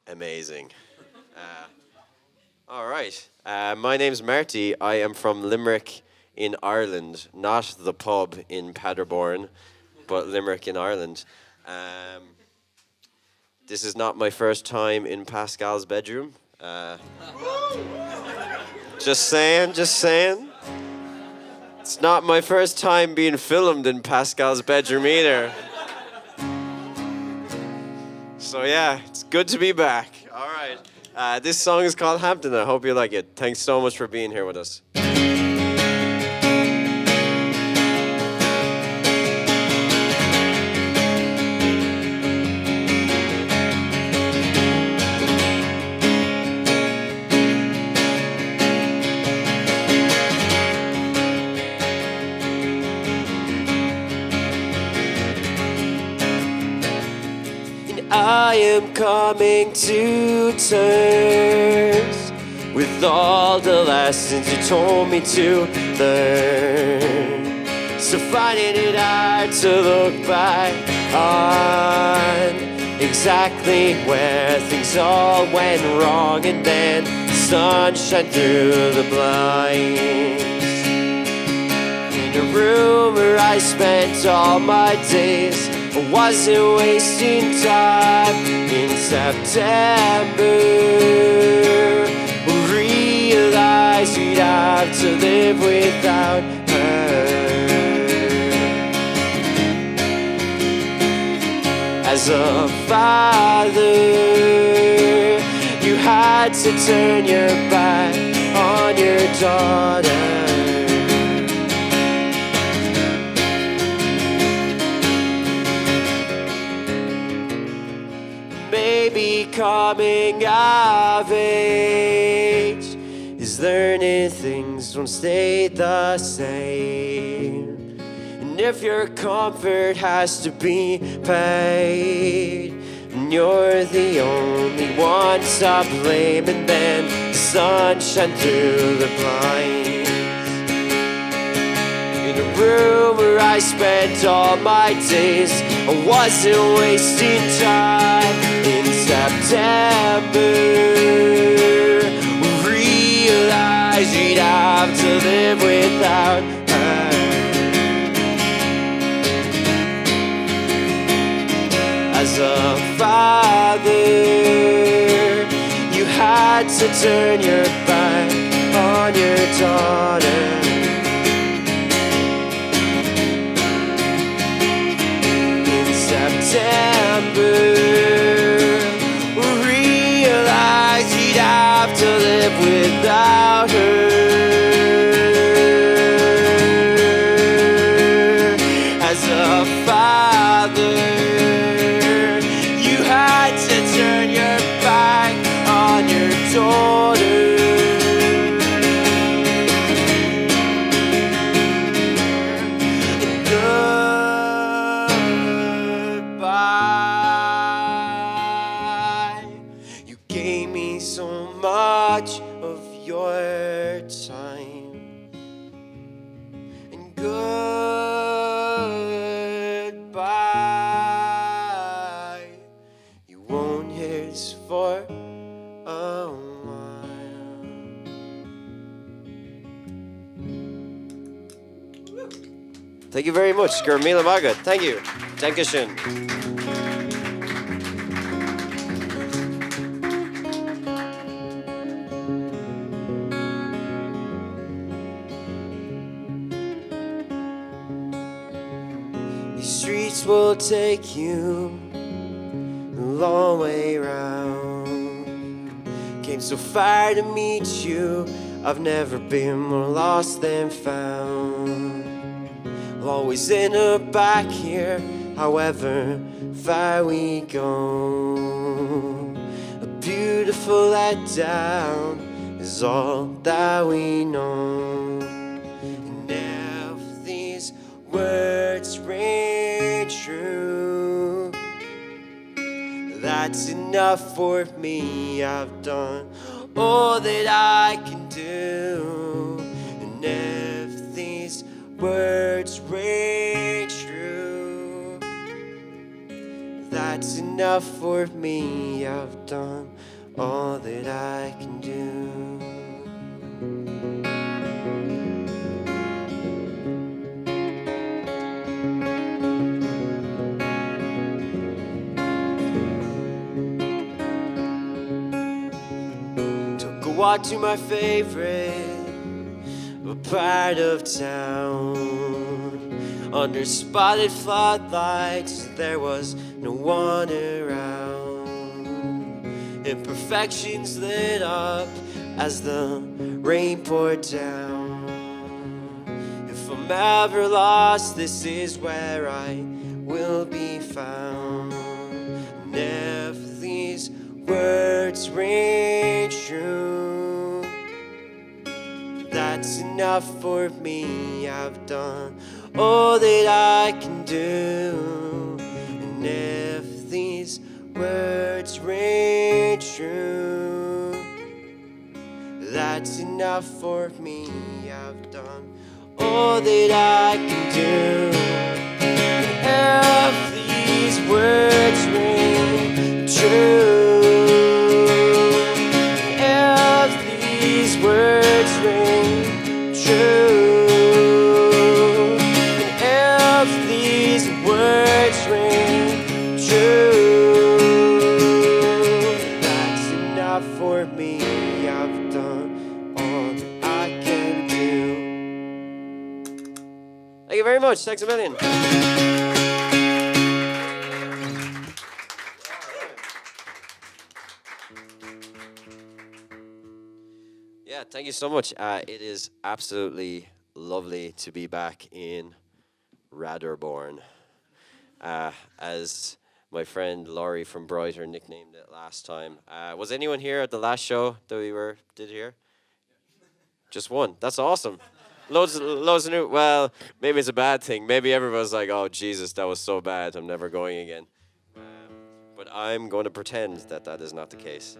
Amazing. All right. My name's Marty. I am from Limerick in Ireland, not the pub in Paderborn, but Limerick in Ireland. Um, this is not my first time in Pascal's bedroom. Just saying, just saying. It's not my first time being filmed in Pascal's bedroom either. So yeah, it's good to be back. All right. This song is called Hampton. I hope you like it. Thanks so much for being here with us. I am coming to terms with all the lessons you told me to learn. So finding it hard to look back on exactly where things all went wrong, and then the sun shine through the blinds. In a room where I spent all my days, I wasn't wasting time in September. Realized we'd have to live without her. As a father, you had to turn your back on your daughter. Maybe coming of age is learning things don't stay the same. And if your comfort has to be paid, and you're the only one to blame, and then the sun shine through the blinds. In a room where I spent all my days, I wasn't wasting time in September. Realized we'd have to live without her. As a father, you had to turn your back on your daughter. September, realized he'd have to live without her. As a father, you had to turn your back on your daughter. Of your time, and goodbye. You won't hear this for a while. Thank you very much. Gurmila Magat. Thank you. Dankeschön. Streets will take you a long way round. Came so far to meet you, I've never been more lost than found. Always in the back here, however far we go. A beautiful letdown is all that we know. And if these words ring true, that's enough for me. I've done all that I can do. And if these words ring true, That's enough for me. I've done all that I can do. Took a walk to my favorite part of town. Under spotted floodlights, there was no one around. Imperfections lit up as the rain poured down. If I'm ever lost, this is where I will be found. And if these words ring true, that's enough for me. I've done all that I can do. And if these words ring true, that's enough for me. I've done all that I can do. And if these words ring true, if these words ring true, for me, I've done all that I can do. Thank you very much. Thanks a million. Yeah, thank you so much. It is absolutely lovely to be back in Radorborn. As my friend Laurie from Brighter nicknamed it last time. Was anyone here at the last show that we did here? Just one. That's awesome. Loads of new. Well, maybe it's a bad thing. Maybe everyone's like, "Oh Jesus, that was so bad. I'm never going again." But I'm going to pretend that is not the case.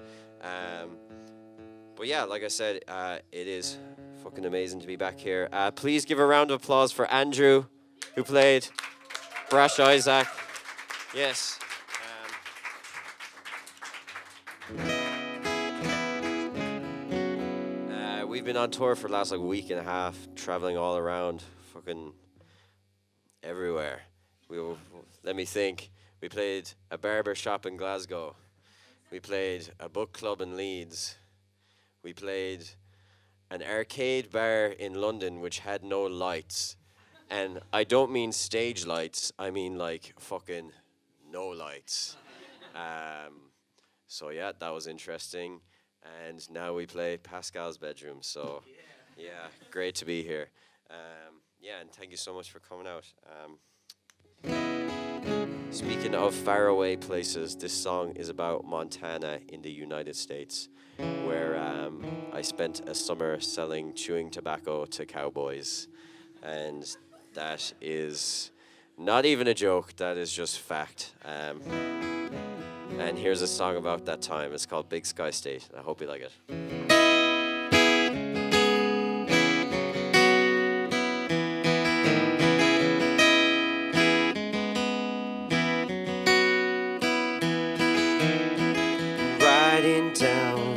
But yeah, like I said, it is fucking amazing to be back here. Please give a round of applause for Andrew, who played Brash Isaac. Yes. We've been on tour for the last week and a half, traveling all around, fucking everywhere. Let me think. We played a barber shop in Glasgow. We played a book club in Leeds. We played an arcade bar in London which had no lights. And I don't mean stage lights, I mean fucking no lights. So yeah, that was interesting. And now we play Pascal's bedroom. So yeah, great to be here. Yeah, and thank you so much for coming out. Speaking of faraway places, this song is about Montana in the United States, where I spent a summer selling chewing tobacco to cowboys. And that is not even a joke, that is just fact. And here's a song about that time. It's called Big Sky State. I hope you like it. Riding down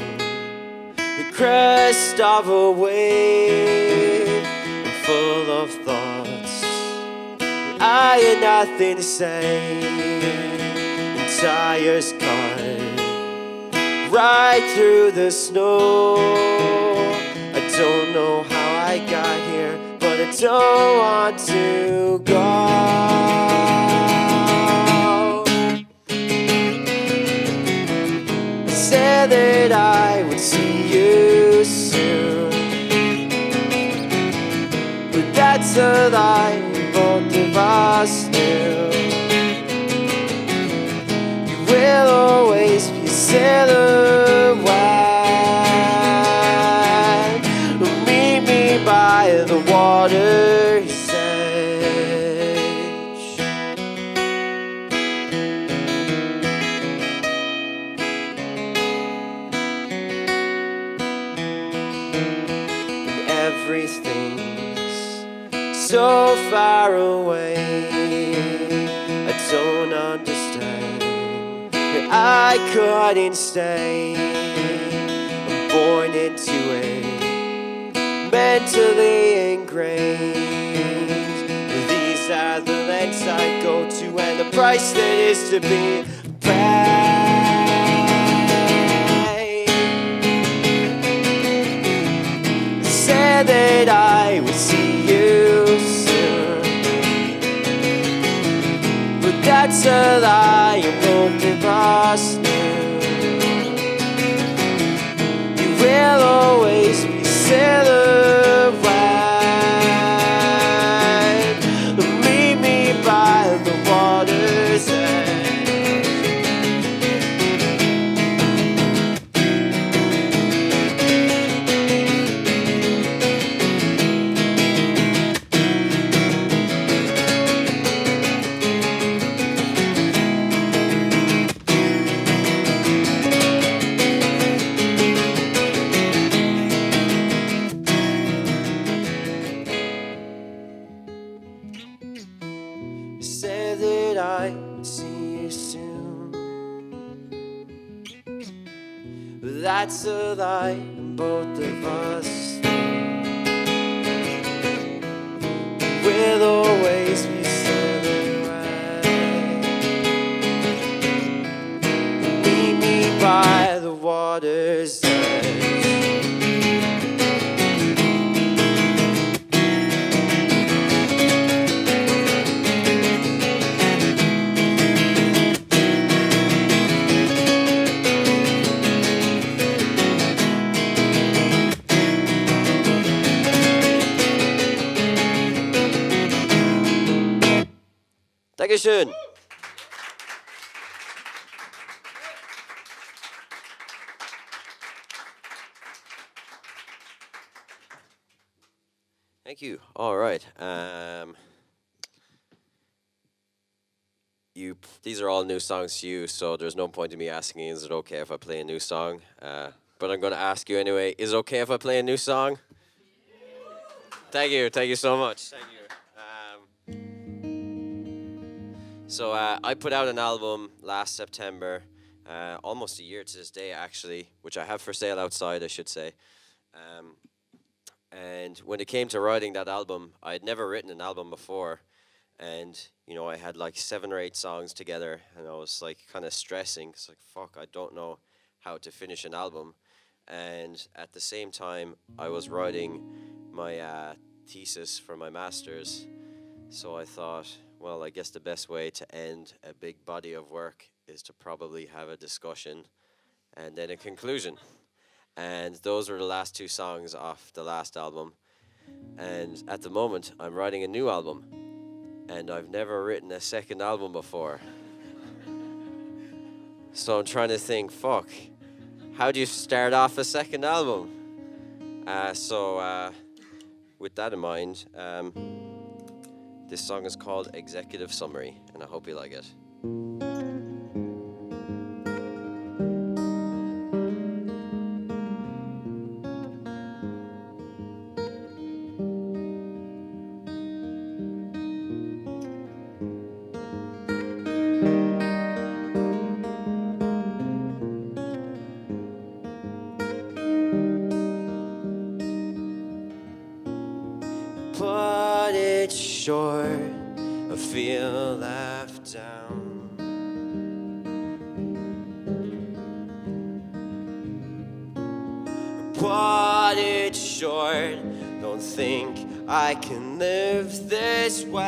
the crest of a wave, I'm full of thoughts, I had nothing to say. Tires cut right through the snow. I don't know how I got here, but I don't want to go. I said that I would see you soon, but that's a lie, both of us knew. Will always be a silhouette. Meet me by the water's edge. And everything's so far away, I don't understand. I couldn't stay. I'm born into it, mentally ingrained. These are the lengths I go to and the price that is to be paid. Said that I would see you soon, but that's a lie. You won't be lost now. You will always be silhouette. Meet me by the water's edge. Said that I would see you soon, but that's a lie, and both of us will always be silhouette. Meet me by the water's edge. Dankeschön. Thank you. All right. These are all new songs to you, so there's no point in me asking you, is it okay if I play a new song? But I'm going to ask you anyway, is it okay if I play a new song? Thank you. Thank you so much. Thank you. So I put out an album last September, almost a year to this day actually, which I have for sale outside, I should say. And when it came to writing that album, I had never written an album before. And, you know, I had like 7 or 8 songs together, and I was like kind of stressing. It's like, fuck, I don't know how to finish an album. And at the same time, I was writing my thesis for my master's. So I thought, well, I guess the best way to end a big body of work is to probably have a discussion and then a conclusion. And those were the last 2 songs off the last album. And at the moment, I'm writing a new album. And I've never written a second album before. So I'm trying to think, fuck, how do you start off a second album? So with that in mind, this song is called Executive Summary, and I hope you like it. But it's short, I feel left down. But it's short, don't think I can live this way.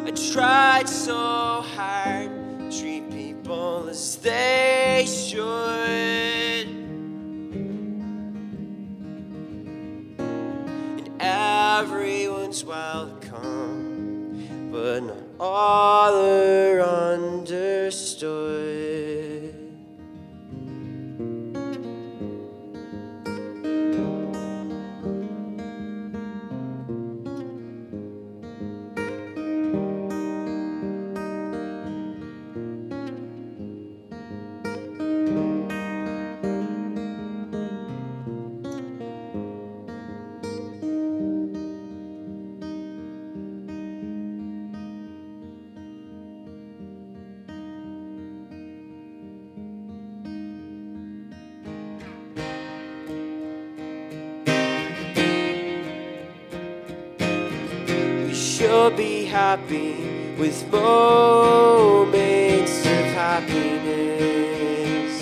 I tried so hard to treat people as they should. Everyone's welcome, but not all are understood. sure be happy with moments of happiness.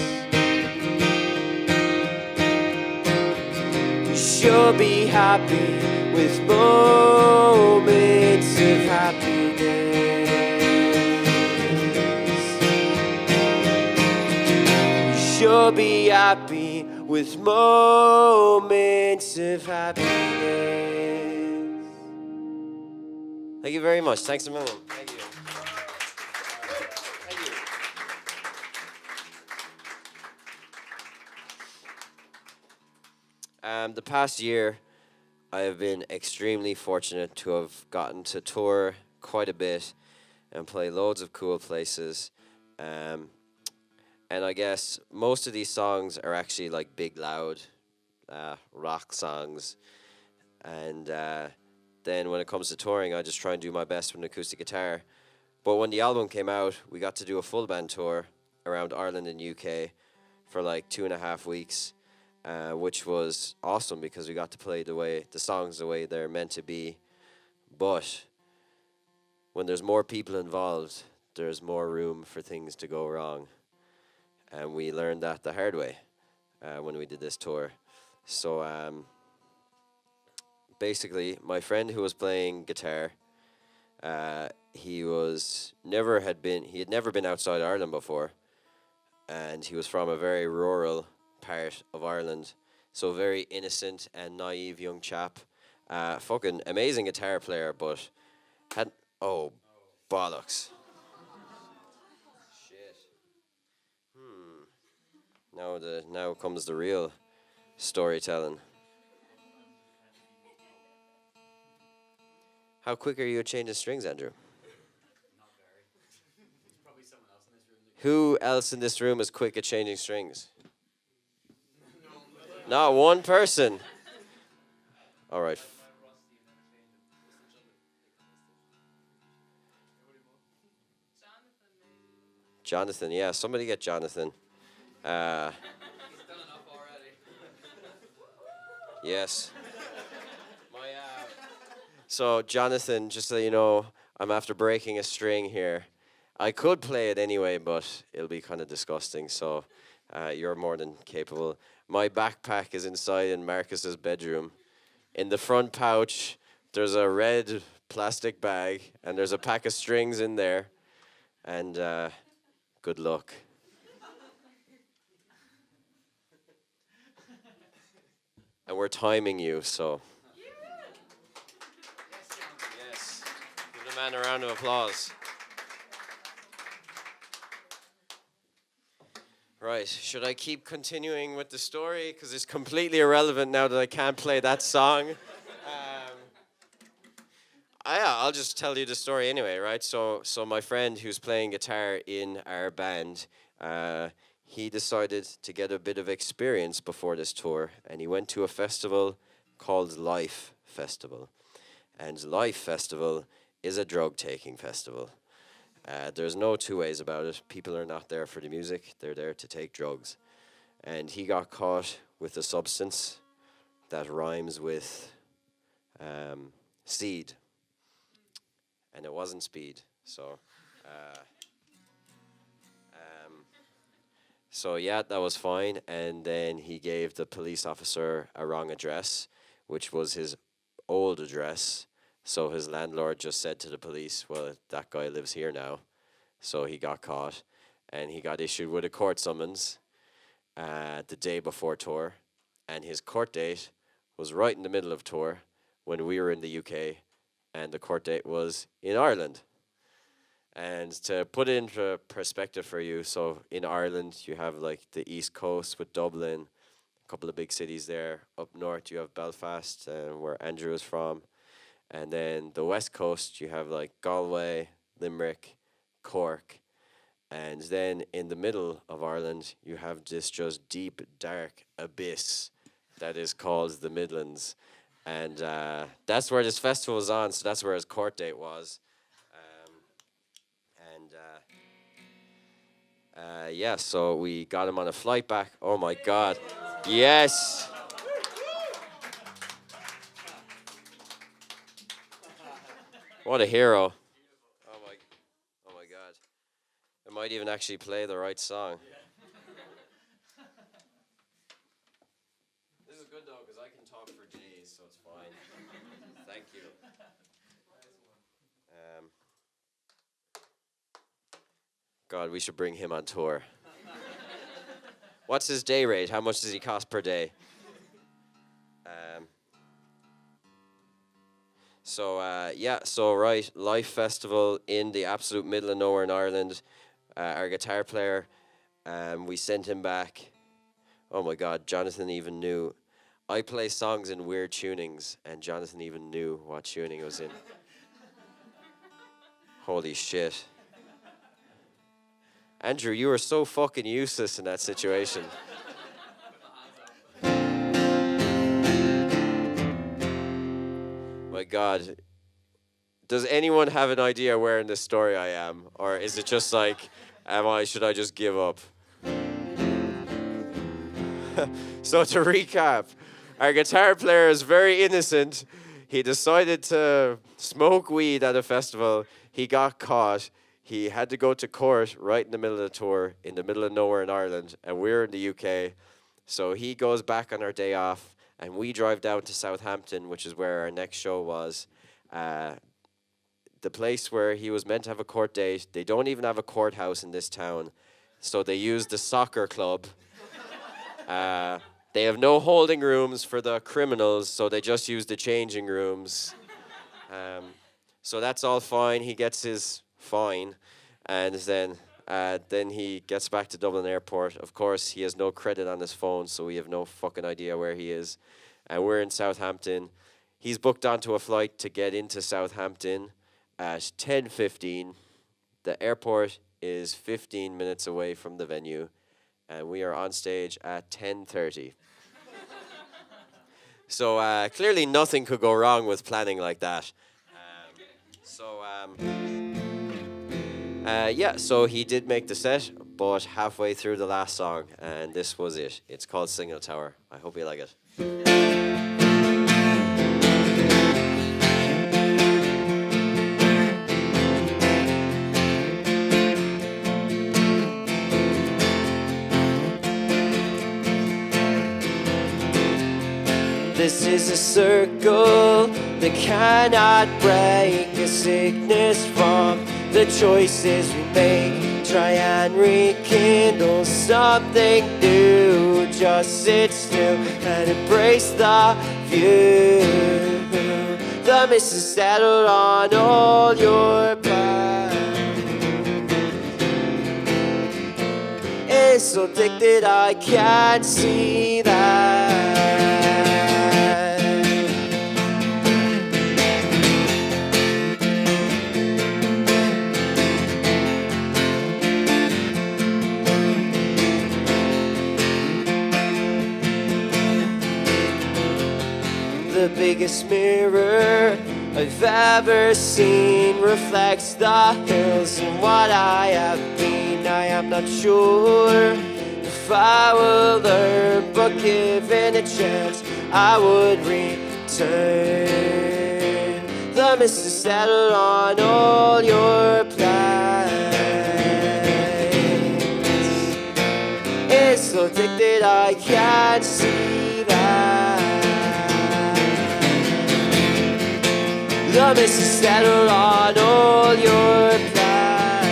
You sure be happy with moments of happiness. You sure be happy with moments of happiness. Thank you very much. Thanks a million. Thank you. Thank you. The past year, I have been extremely fortunate to have gotten to tour quite a bit and play loads of cool places. And I guess most of these songs are actually like big, loud rock songs. And then when it comes to touring, I just try and do my best with an acoustic guitar. But when the album came out, we got to do a full band tour around Ireland and UK for like 2.5 weeks, which was awesome because we got to play the songs the way they're meant to be. But when there's more people involved, there's more room for things to go wrong. And we learned that the hard way when we did this tour. So basically, my friend who was playing guitar, he had never been outside Ireland before, and he was from a very rural part of Ireland, so very innocent and naive young chap. Fucking amazing guitar player, but bollocks. Shit. Now comes the real storytelling. How quick are you at changing strings, Andrew? Not very. Probably someone else in this room. Who else in this room is quick at changing strings? Not one person. All right. Jonathan, yeah, somebody get Jonathan. He's done enough already. Yes. So, Jonathan, just so you know, I'm after breaking a string here. I could play it anyway, but it'll be kind of disgusting, so you're more than capable. My backpack is inside in Marcus's bedroom. In the front pouch, there's a red plastic bag, and there's a pack of strings in there. And good luck. And we're timing you, so... Yes. Give the man a round of applause. Right, should I keep continuing with the story? Because it's completely irrelevant now that I can't play that song. I'll just tell you the story anyway, right? So my friend who's playing guitar in our band, he decided to get a bit of experience before this tour, and he went to a festival called Life Festival. And Life Festival is a drug-taking festival. There's no two ways about it. People are not there for the music. They're there to take drugs. And he got caught with a substance that rhymes with seed. And it wasn't speed. So yeah, that was fine. And then he gave the police officer a wrong address, which was his old address. So his landlord just said to the police, well, that guy lives here now. So he got caught, and he got issued with a court summons the day before tour. And his court date was right in the middle of tour when we were in the UK, and the court date was in Ireland. And to put it into perspective for you, so in Ireland, you have like the East Coast with Dublin, a couple of big cities there. Up north, you have Belfast, where Andrew is from. And then the West Coast, you have like Galway, Limerick, Cork. And then in the middle of Ireland, you have this just deep, dark abyss that is called the Midlands. And that's where this festival was on, so that's where his court date was. Yeah, so we got him on a flight back. Oh my God. Yes. What a hero. Oh my God. I might even actually play the right song. This is good though, because I can talk for days, so it's fine. Thank you. God, we should bring him on tour. What's his day rate? How much does he cost per day? Right, Life Festival in the absolute middle of nowhere in Ireland. Our guitar player, we sent him back. Oh my God, Jonathan even knew. I play songs in weird tunings, and Jonathan even knew what tuning it was in. Holy shit. Andrew, you were so fucking useless in that situation. My God. Does anyone have an idea where in this story I am? Or is it just like, should I just give up? So to recap, our guitar player is very innocent. He decided to smoke weed at a festival. He got caught. He had to go to court right in the middle of the tour, in the middle of nowhere in Ireland, and we're in the UK. So he goes back on our day off, and we drive down to Southampton, which is where our next show was. The place where he was meant to have a court date. They don't even have a courthouse in this town, so they use the soccer club. They have no holding rooms for the criminals, so they just use the changing rooms. So that's all fine. He gets his fine, and then he gets back to Dublin Airport. Of course, he has no credit on his phone, so we have no fucking idea where he is. And we're in Southampton. He's booked onto a flight to get into Southampton at 10:15. The airport is 15 minutes away from the venue, and we are on stage at 10:30. So clearly nothing could go wrong with planning like that. So he did make the set, but halfway through the last song, and this was it. It's called Signal Tower. I hope you like it. This is a circle that cannot break, a sickness from the choices we make. Try and rekindle something new. Just sit still and embrace the view. The mist is settled on all your plans. It's so thick that I can't see that. The biggest mirror I've ever seen reflects the hills and what I have been. I am not sure if I will learn, but given a chance, I would return. The mist is settled on all your plans. It's so thick that I can't see that. The mist is settled on all your plans.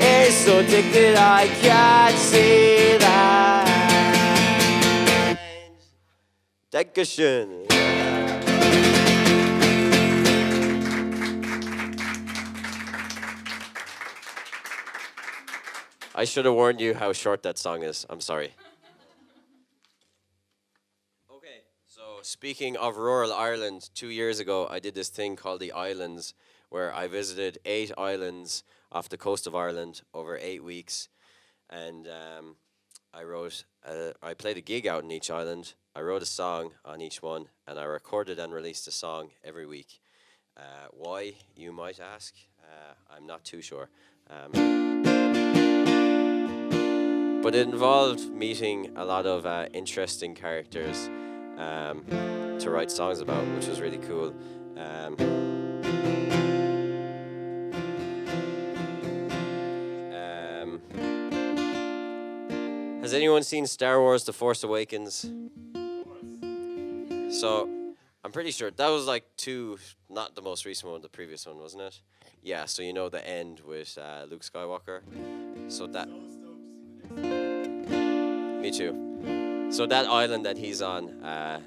It's so thick that I can't see that. Dankeschön. I should have warned you how short that song is. I'm sorry. Speaking of rural Ireland, 2 years ago, I did this thing called the Islands, where I visited 8 islands off the coast of Ireland over 8 weeks. And I played a gig out in each island. I wrote a song on each one, and I recorded and released a song every week. Why, you might ask? I'm not too sure. But it involved meeting a lot of interesting characters. to write songs about, which was really cool. Has anyone seen Star Wars The Force Awakens? So, I'm pretty sure that was like not the most recent one, the previous one, wasn't it? Yeah, so you know the end with Luke Skywalker. So that... Me too. So that island that he's on,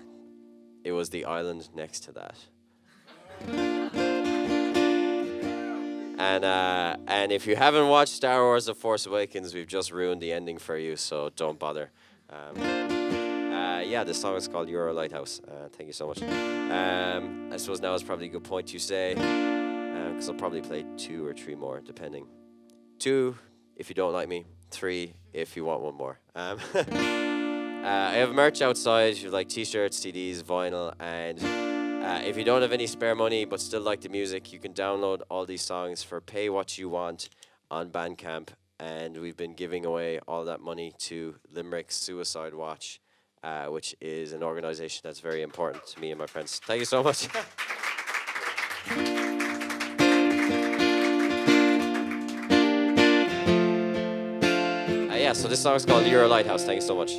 it was the island next to that. And if you haven't watched Star Wars The Force Awakens, we've just ruined the ending for you, so don't bother. Yeah, this song is called You're a Lighthouse. Thank you so much. I suppose now is probably a good point to say, because I'll probably play 2 or 3 more, depending. 2, if you don't like me. 3, if you want one more. I have merch outside. You have like t-shirts, CDs, vinyl, and if you don't have any spare money but still like the music, you can download all these songs for Pay What You Want on Bandcamp. And we've been giving away all that money to Limerick Suicide Watch, which is an organization that's very important to me and my friends. Thank you so much. Yeah, so this song is called You're a Lighthouse. Thank you so much.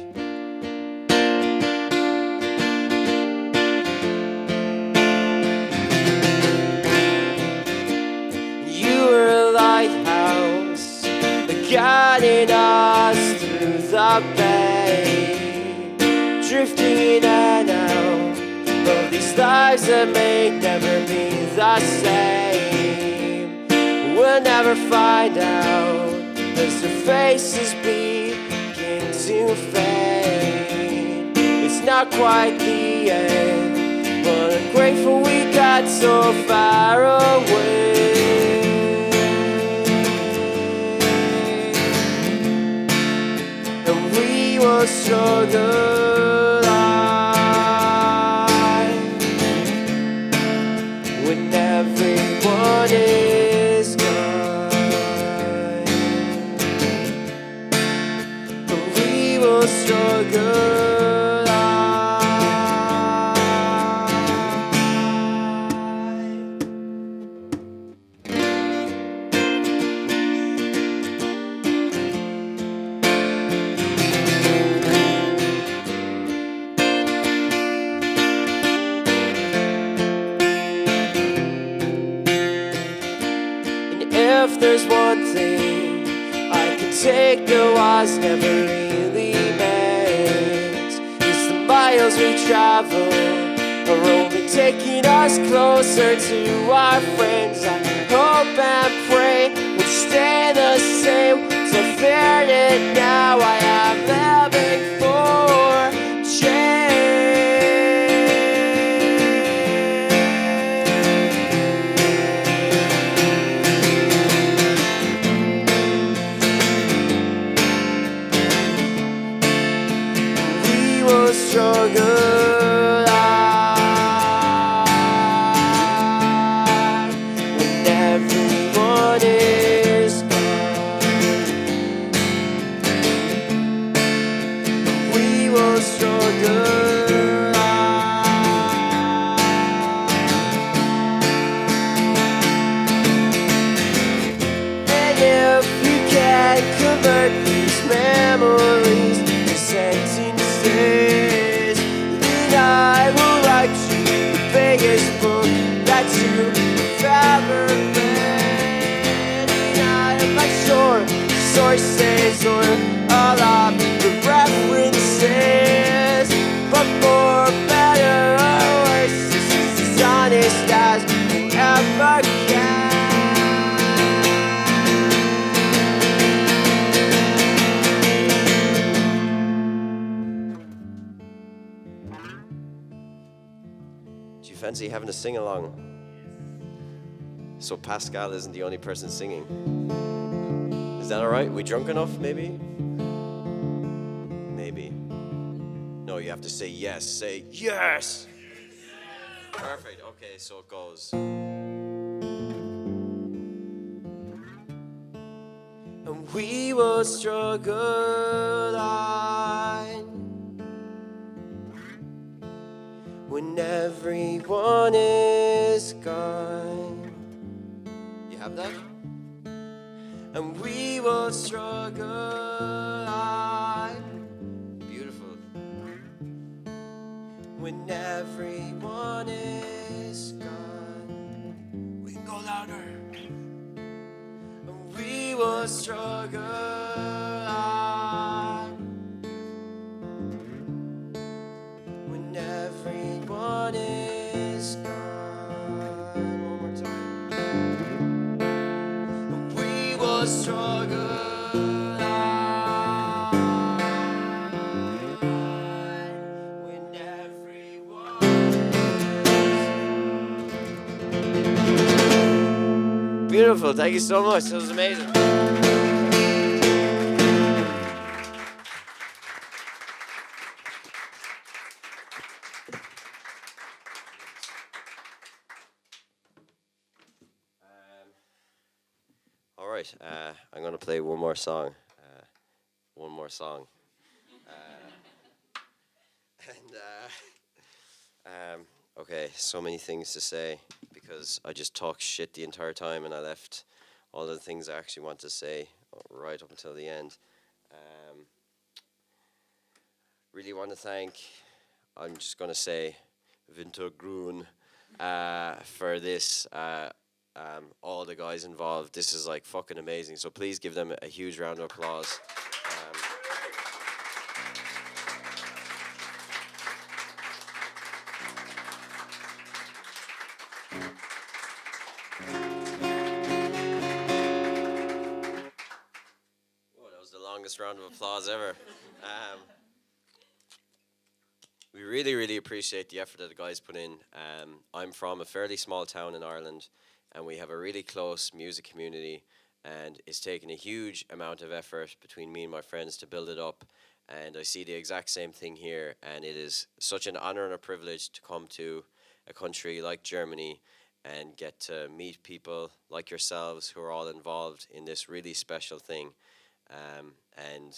You're a lighthouse, guiding us through the bay, drifting in and out of these lives that may never be the same. We'll never find out as their faces begin to fade. It's not quite the end, but I'm grateful we got so far away. And we will struggle on when everyone is gone. Struggle on. And if there's one thing I can take that was never really miles we travel are only taking us closer to our friends. I hope and pray we'll stay the same. So fear it now, I am living for struggle on when everyone is gone. We will struggle on. And if you can convert these memories to sentences, I will write you the biggest book that you've ever read. And I am not sure sources or all of the references, but for better or worse, this is as honest as we'll ever get. Fancy having a sing-along? So Pascal isn't the only person singing. Is that alright? We drunk enough, maybe? Maybe. No, you have to say yes. Say yes! Perfect. Okay, so it goes. And we will struggle on when everyone is gone. You have that? And we will struggle on. Beautiful. When everyone is gone, we can go louder. And we will struggle on. When everyone is gone. One more time. And we will struggle. Beautiful, thank you so much. That was amazing. All right, I'm going to play one more song. Okay, so many things to say because I just talked shit the entire time and I left all the things I actually want to say right up until the end. Really want to thank, I'm just going to say, Wintergrün for this, all the guys involved. This is like fucking amazing, so please give them a huge round of applause. Round of applause ever. We really appreciate the effort that the guys put in. I'm from a fairly small town in Ireland and we have a really close music community, and it's taken a huge amount of effort between me and my friends to build it up, and I see the exact same thing here, and it is such an honor and a privilege to come to a country like Germany and get to meet people like yourselves who are all involved in this really special thing. And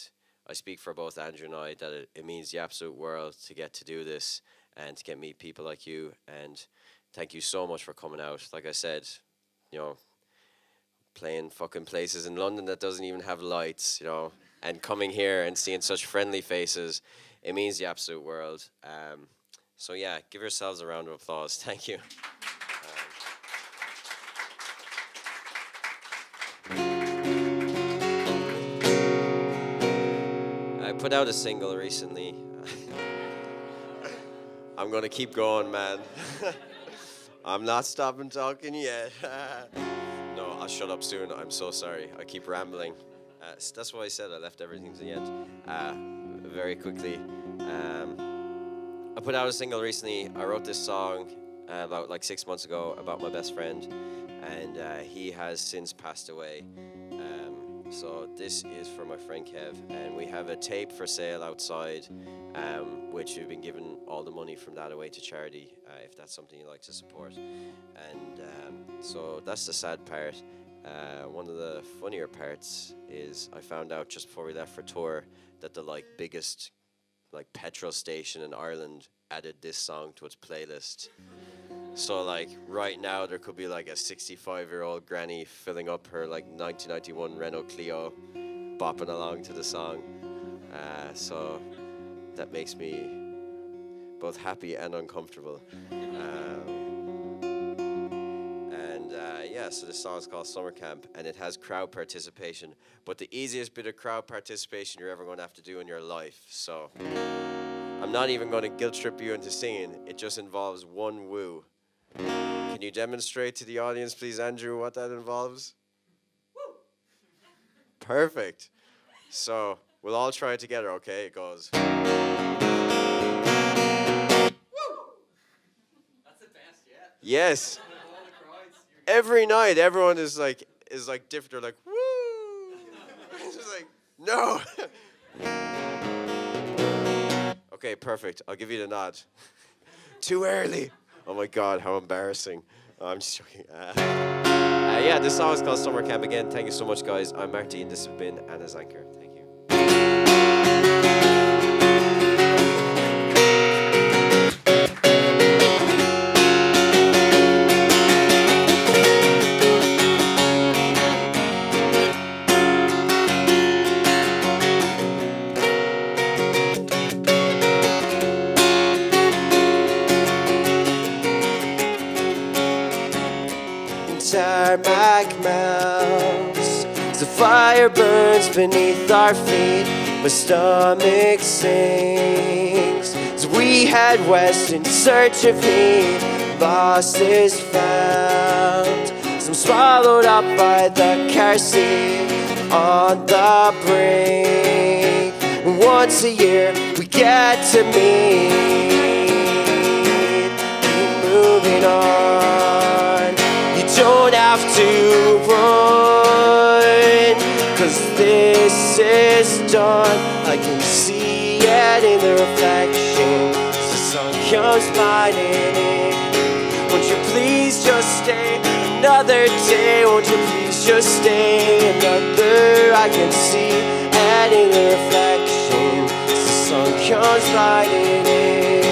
I speak for both Andrew and I that it means the absolute world to get to do this and to get meet people like you. And thank you so much for coming out. Like I said, you know, playing fucking places in London that doesn't even have lights, you know, and coming here and seeing such friendly faces, it means the absolute world. So yeah, give yourselves a round of applause. Thank you. I put out a single recently. I'm gonna keep going, man. I'm not stopping talking yet. No, I'll shut up soon. I'm so sorry. I keep rambling. That's why I said I left everything to the end. Very quickly. I put out a single recently. I wrote this song about like 6 months ago about my best friend, and he has since passed away. So this is for my friend Kev, and we have a tape for sale outside, which we've been giving all the money from that away to charity, if that's something you'd like to support. And so that's the sad part. One of the funnier parts is I found out just before we left for tour that the biggest petrol station in Ireland added this song to its playlist. So right now there could be a 65-year-old granny filling up her 1991 Renault Clio, bopping along to the song. So that makes me both happy and uncomfortable. So this song is called Summer Camp, and it has crowd participation, but the easiest bit of crowd participation you're ever going to have to do in your life. So I'm not even going to guilt trip you into singing. It just involves one woo. Can you demonstrate to the audience, please, Andrew, what that involves? Woo! Perfect. So we'll all try it together, okay? It goes. Woo! That's the best yet. Yes. Every night, everyone is different. They're like, woo! It's just no. Okay, perfect. I'll give you the nod. Too early. Oh my God, how embarrassing. Oh, I'm just joking. Yeah, this song is called Summer Camp again. Thank you so much, guys. I'm Marty, and this has been Anna's Anchor. Thank you. back melts as the fire burns beneath our feet. My stomach sinks as we head west in search of heat. Lost is found as I'm swallowed up by the car seat on the brink. Once a year we get to meet. Keep moving on. You don't have to run, 'cause this is done. I can see it in the reflection as the sun comes blinding in. Won't you please just stay another day? Won't you please just stay another? I can see it in the reflection as the sun comes blinding in.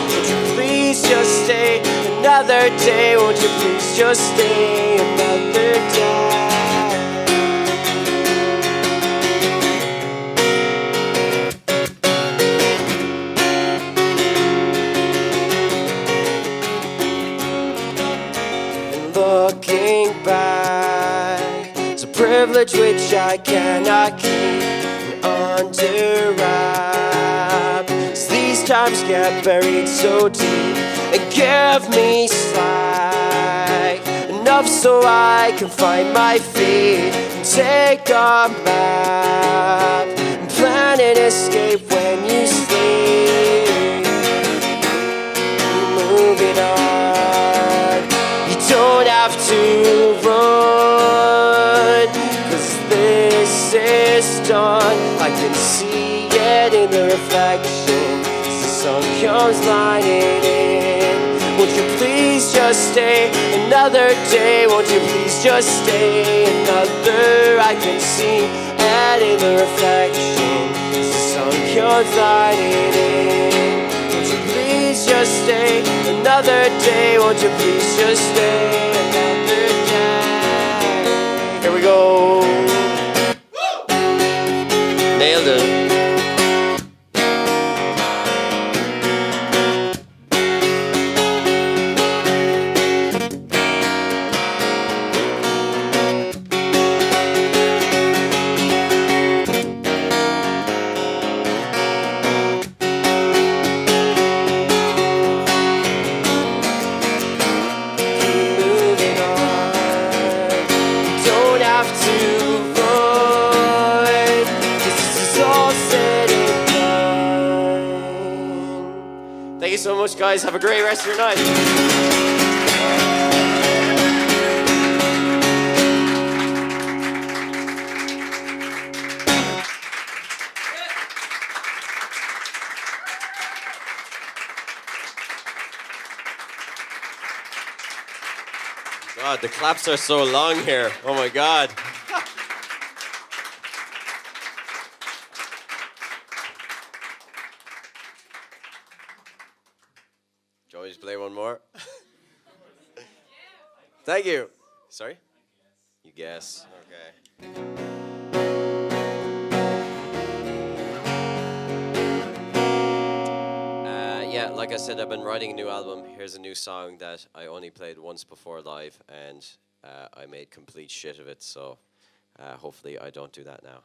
Won't you please just stay another day? Won't you please just stay another day? Looking back, it's a privilege which I cannot keep under wraps. These times get buried so deep and give me slack enough so I can find my feet and take a map and plan an escape when you sleep. Moving on. Don't have to run, 'cause this is done. I can see it in the reflection as the sun comes lighting in. Won't you please just stay another day? Won't you please just stay another? I can see it in the reflection as the sun comes lighting in. Won't you please just stay another day? Won't you please just stay another day? Here we go. Nailed it. Thank you so much, guys. Have a great rest of your night. God, the claps are so long here. Oh my God. Just play one more. Thank you. Sorry? You guess. Okay. Yeah, like I said, I've been writing a new album. Here's a new song that I only played once before live, and I made complete shit of it, so hopefully I don't do that now.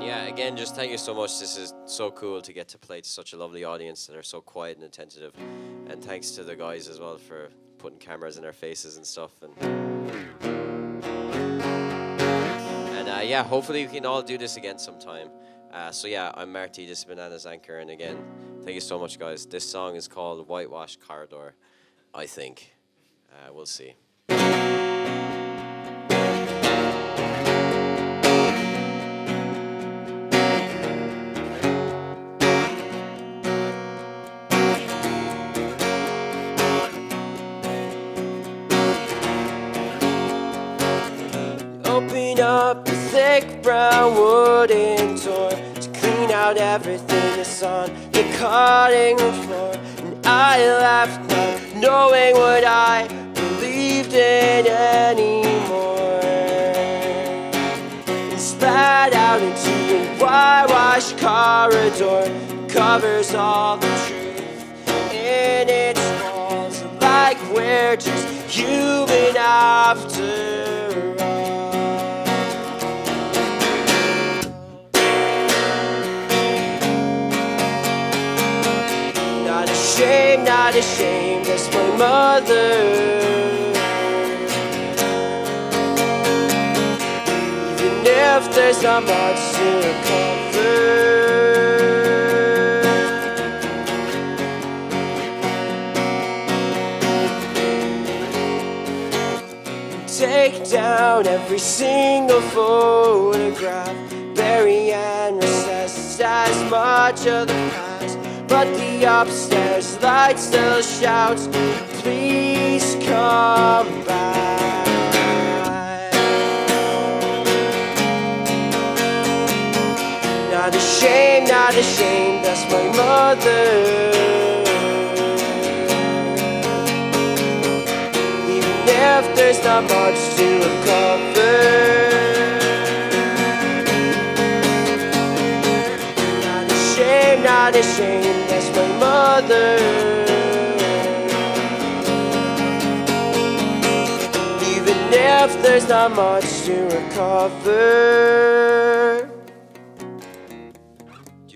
Yeah, again, just thank you so much. This is so cool to get to play to such a lovely audience that are so quiet and attentive. And thanks to the guys as well for putting cameras in our faces and stuff. And yeah, hopefully we can all do this again sometime. So yeah, I'm Marty, this is Banana's Anchor. And again, thank you so much, guys. This song is called Whitewash Corridor, I think. We'll see. Open up the thick brown wooden door to clean out everything that's on the cutting room floor. And I left not knowing what I believed in anymore, and spat out into a whitewashed corridor that covers all the truth in its walls. we're just human after all. Not ashamed, not ashamed, that's my mother. If there's not much to recover, take down every single photograph, bury and recess as much of the past, but the upstairs light still shouts, please come back. Not ashamed, not ashamed, that's my mother. Even if there's not much to recover. Not ashamed, not ashamed, that's my mother. Even if there's not much to recover.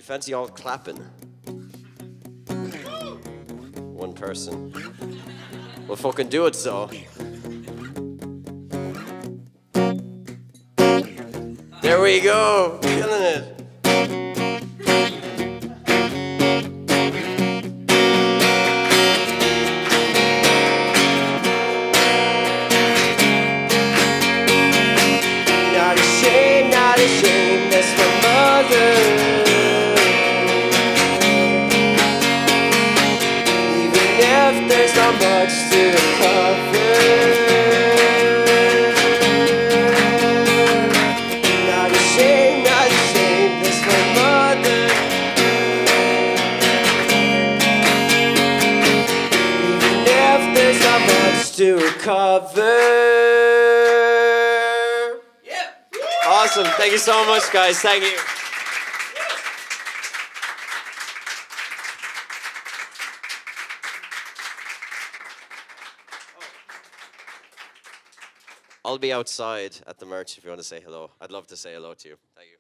Fancy all clapping? One person. We'll fucking do it, so. There we go, killing it. Not ashamed, not ashamed, that's my mother. There's not much to recover. Not ashamed, that's my mother. Even if there's not much to recover. Yeah. Awesome. Thank you so much, guys. Thank you. I'll be outside at the merch if you want to say hello. I'd love to say hello to you. Thank you.